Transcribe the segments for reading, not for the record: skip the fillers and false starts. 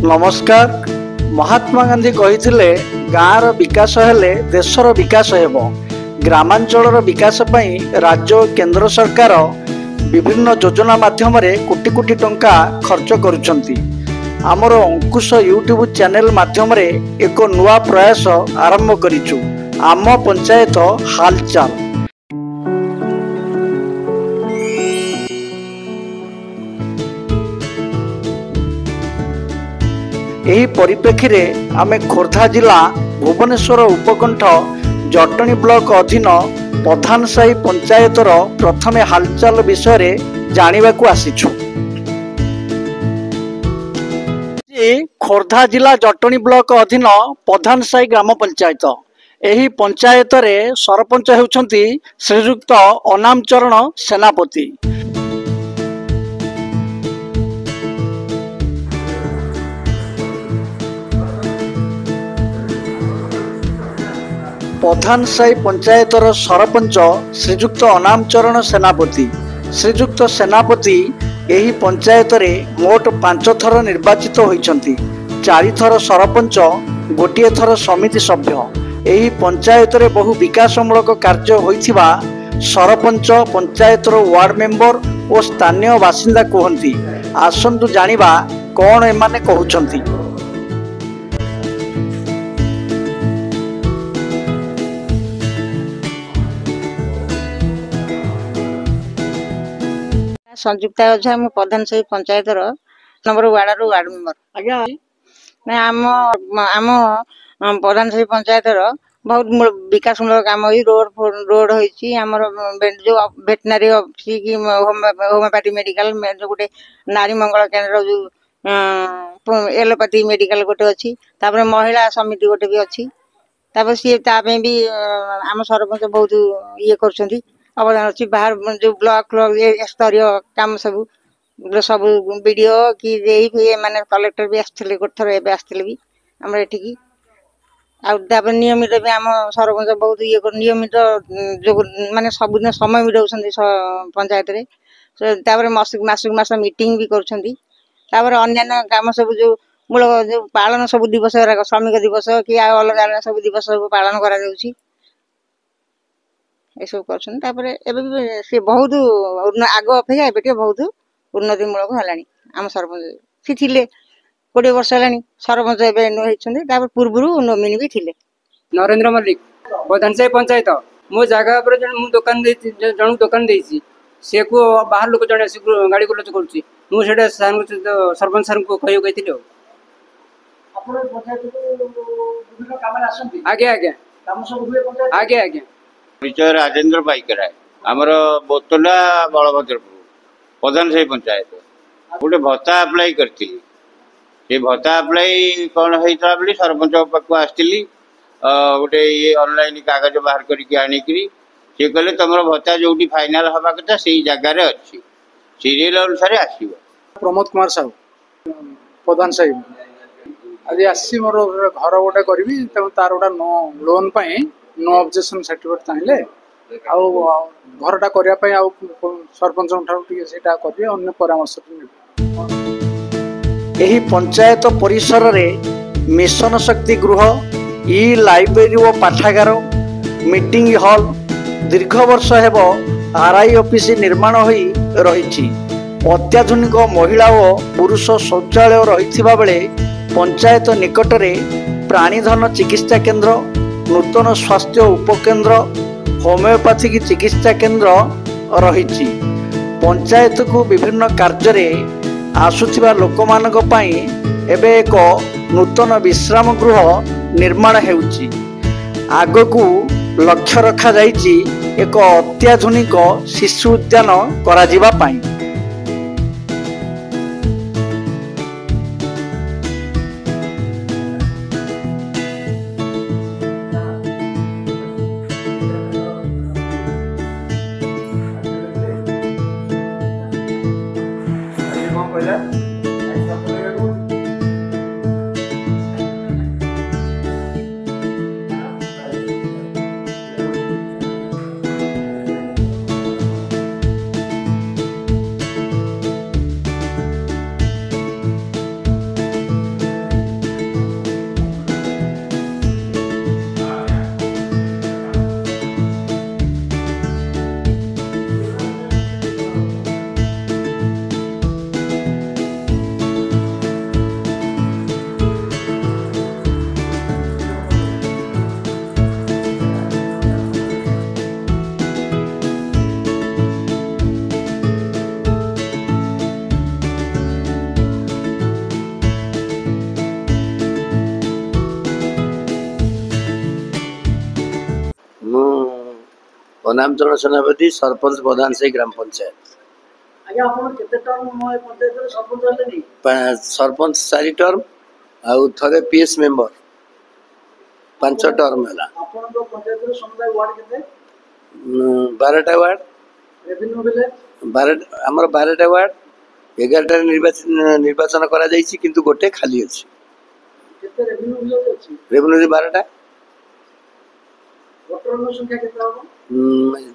नमस्कार। महात्मा गांधी कही गाँव विकास हेले देशर विकास हेब। ग्रामांचल विकास पई राज्य और केंद्र सरकार विभिन्न योजना माध्यम कोटी कोटी टंका खर्च करुछंती। आमर अंकुश यूट्यूब चैनल माध्यम एक नुआ प्रयास आरंभ करिछु। आम पंचायत हालचाल। यही परिप्रेक्षी रे आमे खोर्धा जिला भुवनेश्वर उपकंठ जटणी ब्लॉक अधीन प्रधानसाही पंचायतर प्रथमे हालचाल विषय रे जानिबा को आसीछु। खोर्धा जिला जटणी ब्लॉक अधीन प्रधानसाही ग्राम पंचायत। एही पंचायत रे सरपंच हेउछंती श्रीयुक्त अनाम चरण सेनापति। प्रधानसाही पंचायतर सरपंच श्रीयुक्त अनाम चरण सेनापति। श्रीयुक्त सेनापति एही पंचायत रे मोट 5 थर निर्वाचित होइछंती। 4 थर सरपंच, गोटे थर समिति सभ्य। एही पंचायत रे बहु विकासमूलक कार्य होइथिबा सरपंच, पंचायतर वार्ड मेंबर और स्थानीय बासिंदा कहंती। आसंतु जानिबा कोन एमाने कहउछंती। संयुक्ता ओझा मु प्रधानसाही पंचायतर नंबर वार्ड मेंबर। आज्ञा ना आम प्रधानसाही पंचायतर बहुत विकासमूलक काम होई। रोड होईची। हमर जो वेटनरी ऑफिस की होमियोपैथी मेडिकल जो गोटे नारी मंगल केंद्र जो एलोपैथी मेडिकल गोटे अच्छी। तापर महिला समिति गोटे भी अच्छी। तापर सी तापे भी आम सरपंच बहुत ये करछंती अवदान अच्छी। बाहर जो ब्लॉक स्तरीय काम सब सब वीडियो कि माने कलेक्टर भी आसते गोटे थर एवं आसते भी आम एठिकी आपर नियमित भी आम सरपंच बहुत ये नियमित जो माने सबुदिन समय भी दौरान पंचायत रे मासिक मास मीटिंग भी करुछंती। अन्य काम सब जो मूलक जो पालन सब दिवस श्रमिक दिवस कि अलग सब दिवस सब पालन करा जाउछि। एसब कर सी बहुत आग अपेक्षा एबे बहुत उन्नति मूलक हलानी। आम सरपंच सी थिले 20 वर्ष हलानी सरपंच एबे होइछन्ते। पूर्वरु नोमिनी भी थिले। नरेंद्र मल्लिक प्रधानसाही पंचायत। मो जगह पर मु दुकान जन दुकान देछि से को बाहर लोक जने गाड़ी को लच करछि। मु सेटा सरपंच सर को कहयो गइथिले। आपण पंचायत को विभिन्न काम रे आसंती। आगे आगे काम सब हुए पंचायत आगे आगे। परिचय राजेंद्र पाइकराय आमर बोतला बलभद्रपुर प्रधानसाही पंचायत गोटे भत्ता अप्लाई करती। से भत्ता अप्लाई कौन होता बोली सरपंच पाक आसती। गोटे ये ऑनलाइन कागज बाहर करके आनिकी सी कहले तुम भत्ता जो फाइनाल हवा कथा से जगार अच्छी सीरियल अनुसार आसो। प्रमोद कुमार साहू प्रधानसाही आज आसी मोर घर गोटे करी तार गोटे लोन नो ऑब्जेक्शन सर्टिफिकेट चाहिए घरटा करने सरपंच अन्य परामर्श। एही पंचायत परिसर रे मिशन शक्ति गृह, ई लाइब्रेरी और पाठागार, मीटिंग हॉल दीर्घ वर्ष हेब आरआई ऑफिस निर्माण होई रहिछि। अत्याधुनिक महिला और पुरुष शौचालय रहिथिबा बेले पंचायत निकटरे प्राणीधन चिकित्सा केंद्र, नूतन स्वास्थ्य उपकेंद्र, होमियोपैथिक चिकित्सा केंद्र रहिछि। पंचायत को विभिन्न कार्य रे आसुथिबा लोकमानक पई एबे एक नूतन विश्राम गृह निर्माण हेउछि। आगकू लक्ष्य रखा जाइछि एक अत्याधुनिक शिशु उद्यान करा जिबा पई। नामचरण सेनापति सरपंच प्रधान से ग्राम पंचायत आज्ञा आपण केते टर्म पंचायत रे सरपंच हले नी सरपंच 4 टर्म आउ थरे पीएस मेंबर 5 टर्म है आपण को पंचायत रे समुदाय वार्ड केते 12टा वार्ड रेवेन्यू विलेज 12 हमर 12टा वार्ड 11टा निर्वाचन करा जायछि किंतु गोटे खाली अछि केते रेवेन्यू विलेज अछि रेवेन्यू 12टा वोटर संख्या केते हो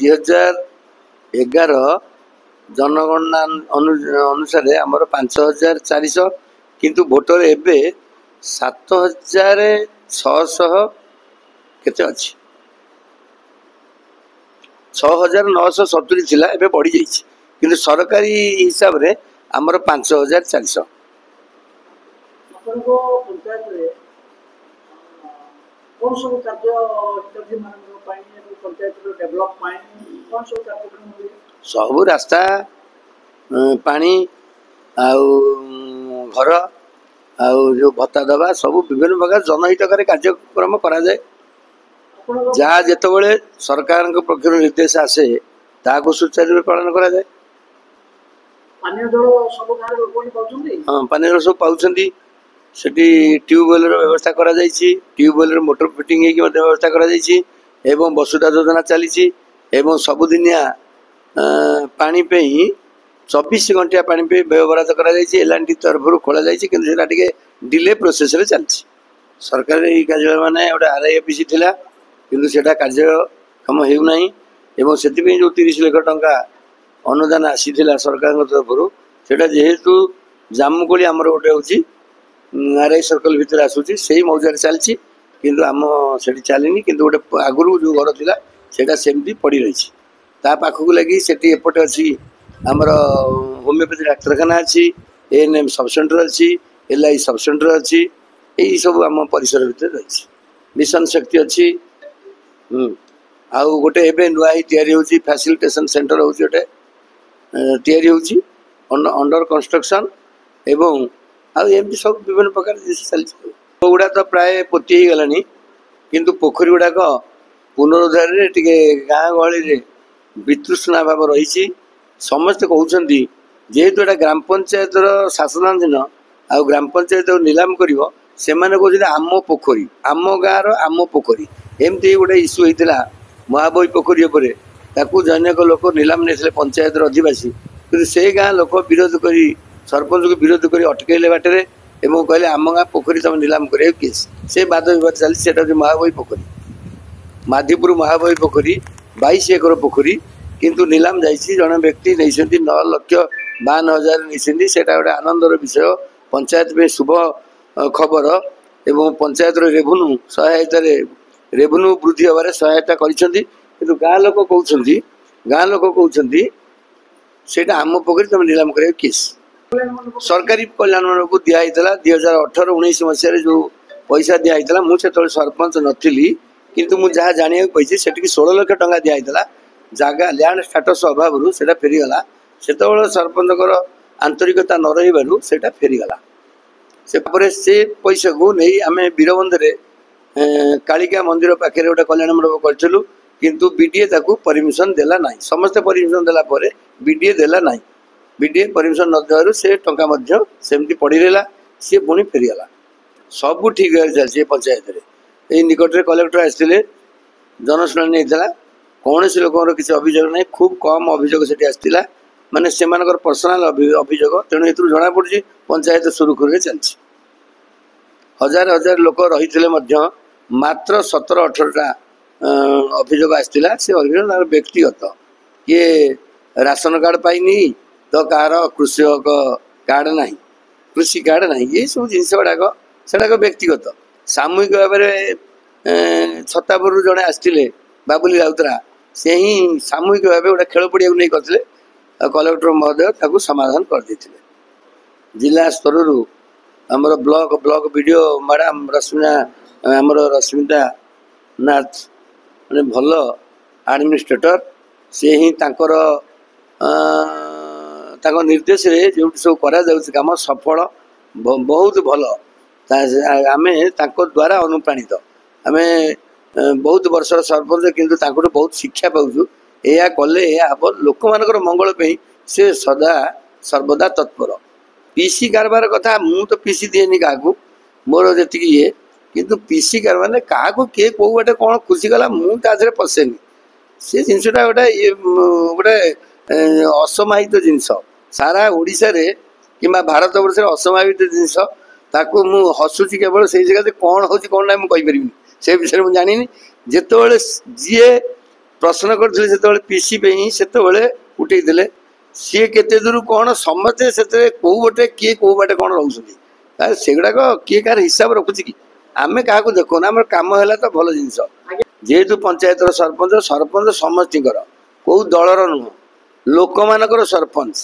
2011 जनगणना अनुसार आमर 5400 किंतु भोटर एबे 7600 केते अछि 6970 थिला एबे बढ़ी जाइछि किंतु सरकारी हिसाब रे आमर 5400 आपण को पंचायत रे कौन सब कार्य हिताधी मान पाई पंचायत रो डेवलप पाई कौन सब कार्यक्रम हुए सब रास्ता पानी आउ घर आउ जो भत्ता दबा सब विभिन्न प्रकार जनहितकारी कार्यक्रम करा जाए जहाँ जितेबाला सरकार पक्ष निर्देश आसे ताको सुचारू पालन करा जाए पानी जल सब गाँव लोक पाउछन्ती हाँ पानी जल सब पाउछन्ती सेठी ट्यूबवेल व्यवस्था करा जाइछि ट्यूबवेल मोटर फिटिंग हेकि व्यवस्था करा जाइछि एवं वसुधा योजना चली एवं सबुदिनिया पानी पे 24 घंटा पानी पे व्यवहार करा जाइछि एलएनटी तरफ खोला जाइछि किंतु सेटा टिके डिले प्रोसेस रे चलछि सरकार ए कार्यालय माने ओटा आरआई ऑफिस थिला किंतु सेटा कार्यक्रम हेउ नाही एवं सेति पे जो 30 लाख टंका अनुदान आसीथिला सरकार तरफ सेटा जेहेतु जामुकोली हमर ओटे होछि आरआई सर्कल भीतर आसुछि सेही मौजार चलछि किंतु आम सेठी चलिनी किंतु गोटे आगुरु जो घर थिला सेटा सेमती पड़ी रही ता पाखक लगी सेठी एपटे अछि हमर होमियोपैथी डाक्तरखाना अछि एएनएम सब सेंटर अछि एलआई सब सेंटर अछि एई सब आम परिसर भीतर रही मिशन शक्ति अछि आउ गोटे एबे नुआही तयारी होछि फैसिलिटेशन सेंटर होछि गोटे तयारी होछि अंडर कंस्ट्रक्शन एवं आउ एमती सब विभिन्न प्रकार चलछि गुड़ा तो प्राय पोती ही गलानी किंतु पोखरी गुड़ाक पुनरुद्धार रे टिके गाँ गहली रे वितृष्णा भाव रही समस्ते कहते जेहेतु एटा ग्राम पंचायत शासनाधीन आ ग्राम पंचायत निलाम कर से आम पोखरी आम गाँव आम पोखरी एमती गोटे इश्यू होता महाबई पोखरी ताकू जैनक लोक निलाम नहीं पंचायत अधिवासी कि से गाँ लोक विरोध कर सरपंच को विरोध कर अटकैले बाटे एवं कहले आम गाँ पोखरी तुम निलाम कर केस से वाद विवाद चलती महाबई पोखरी माधीपुर महाबई पोखरी 22 एकर पोखरी किंतु निलाम जाइए जड़े व्यक्ति नहीं 9,52,000 नहीं से गोटे आनंदर विषय पंचायत में शुभ खबर एवं पंचायत रेवेन्यू सहायता रेवेन्यू वृद्धि होबार सहायता किंतु गाँ लोक कहते सेटा आम पोखरी तुम निलाम कर केस सरकारी कल्याण को दिखाई 2018-19 मसीह जो पैसा दिखाई मुझे सरपंच नी किंतु मुझे जहाँ जाना पाई से 16 लाख टंका दिखाई जगह लैंड स्टाटस अभाव से फेरीगला से सरपंच आंतरिकता न रही फेरीगला से पैसा को नहीं आम वीरबंधे कालिका मंदिर पाखे गोटे कल्याण मंडप करूँ किंतु बीडीए ताकू परमिशन देला ना समस्ते परमिशन देला बीडीए देला ना बीडीए परमिशन न देवर से टंका सेमती पड़ी रहा सी पुणी फेरीगला सब ठीक चलती पंचायत ये निकट में कलेक्टर आसते जनशुणाणी नहीं कौन से लोक किसी अभियोग ना खूब कम अभियोग से आसाला माने से पर्सनाल अभियोग तेणु ये जना पड़ी पंचायत सुरुखुरु चलती हजार हजार लोक रही मात्र 17-18टा अभियोग आसाला से अभियोग व्यक्तिगत किए राशन कार्ड पाइनी तो कार कृषक कार्ड ना कृषि कार्ड ना ये सब जिन गुड़ाक से व्यक्तिगत सामूहिक भाव में छतापुर जड़े आसते बाबुली राउतरा से ही सामूहिक भाव गोटे खेल पड़िया नहीं करते कलेक्टर महोदय ताकू समाधान करदे जिला स्तर आमर ब्लॉक वीडियो मैडम रश्मिता नाथ मैंने भल एडमिनिस्ट्रेटर से ही निर्देश रे जो सब करा काम सफल बहुत भल आम द्वारा अनुप्राणित आम बहुत वर्ष सरपंच किंतु बहुत शिक्षा पाऊँ ଏହା କଲେ ଏହା ହେବ ଲୋକମାନଙ୍କର ମଙ୍ଗଳ ପାଇଁ ସେ ସଦା ସର୍ବଦା ତତ୍ପର। ପିସି କାରବାର କଥା ମୁଁ ତ ପିସି ଦିଏନି କାହାକୁ, ମୋର ଯେତିକି ଇଏ, କିନ୍ତୁ ପିସି କାରବାର କାହାକୁ କିଏ କେଉଁ ବାଟେ କ'ଣ ଖୁସି କଲା ମୁଁ ତା ଦେହରେ ପଶେନି। ସେ ଜିନିଷଟା ଗୋଟେ ଇଏ ଗୋଟେ ଅସମାହିତ ଜିନିଷ, ସାରା ଓଡ଼ିଶାରେ କିମ୍ବା ଭାରତ ବର୍ଷରେ ଅସମାହିତ ଜିନିଷ। ତାକୁ ମୁଁ ହସୁଛି କେବଳ ସେଇ ଜାଗାରେ କ'ଣ ହେଉଛି କ'ଣ ନାହିଁ ମୁଁ କହିପାରିବିନି, ସେ ବିଷୟରେ ମୁଁ ଜାଣିନି। ଯେତେବେଳେ ଯିଏ ପ୍ରଶ୍ନ କରିଥିଲେ ସେତେବେଳେ ପିସି ପାଇଁ ସେତେବେଳେ ଉଠେଇଥିଲେ, ସିଏ କେତେ ଦୂର କ'ଣ ସମସ୍ତେ ସେଥିରେ କେଉଁ ଗୋଟେ କିଏ କେଉଁ ବାଟେ କ'ଣ ରହୁଛନ୍ତି, ତାହେଲେ ସେଗୁଡ଼ାକ କିଏ କାହାର ହିସାବ ରଖୁଛି କି? ଆମେ କାହାକୁ ଦେଖୁନା, ଆମର କାମ ହେଲା ତ ଭଲ ଜିନିଷ। ଯେହେତୁ ପଞ୍ଚାୟତର ସରପଞ୍ଚ ସମସ୍ତଙ୍କର, କେଉଁ ଦଳର ନୁହଁ, ଲୋକମାନଙ୍କର ସରପଞ୍ଚ।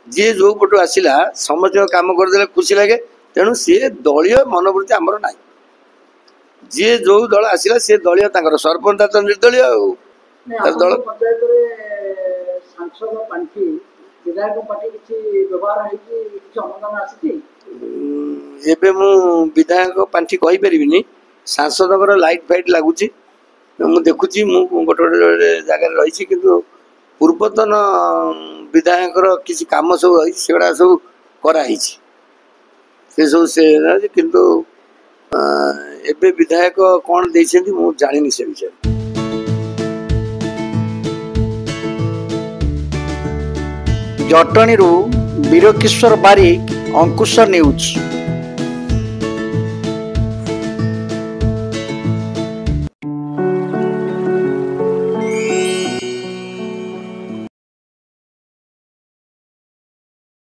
ଯିଏ ଯେଉଁ ପଟୁ ଆସିଲା ସମସ୍ତଙ୍କ କାମ କରିଦେଲେ ଖୁସି ଲାଗେ। ତେଣୁ ସିଏ ଦଳୀୟ ମନୋବୃତ୍ତି ଆମର ନାହିଁ। ଯିଏ ଯେଉଁ ଦଳ ଆସିଲା ସେ ଦଳୀୟ, ତାଙ୍କର ସରପଞ୍ଚ ତ ନିର୍ଦଳୀୟ ଆଉ ଦଳ। ଏବେ ମୁଁ ବିଧାୟକ ପାଣ୍ଠି କହିପାରିବିନି, ସାଂସଦଙ୍କର ଲାଇଟ୍ ଫାଇଟ୍ ଲାଗୁଛି ମୁଁ ଦେଖୁଛି। ମୁଁ ଗୋଟେ ଗୋଟେ ଜାଗାରେ ରହିଛି, କିନ୍ତୁ ପୂର୍ବତନ ବିଧାୟକଙ୍କର କିଛି କାମ ସବୁ ରହିଛି, ସେଗୁଡ଼ା ସବୁ କରାହେଇଛି, ସେ ସବୁ ସେ। କିନ୍ତୁ ଏବେ ବିଧାୟକ କ'ଣ ଦେଇଛନ୍ତି ମୁଁ ଜାଣିନି ସେ ବିଷୟରେ। ଜଟଣୀରୁ ବୀରକିଶୋର ବାରିକ, ଅଙ୍କୁଶ ନ୍ୟୁଜ୍।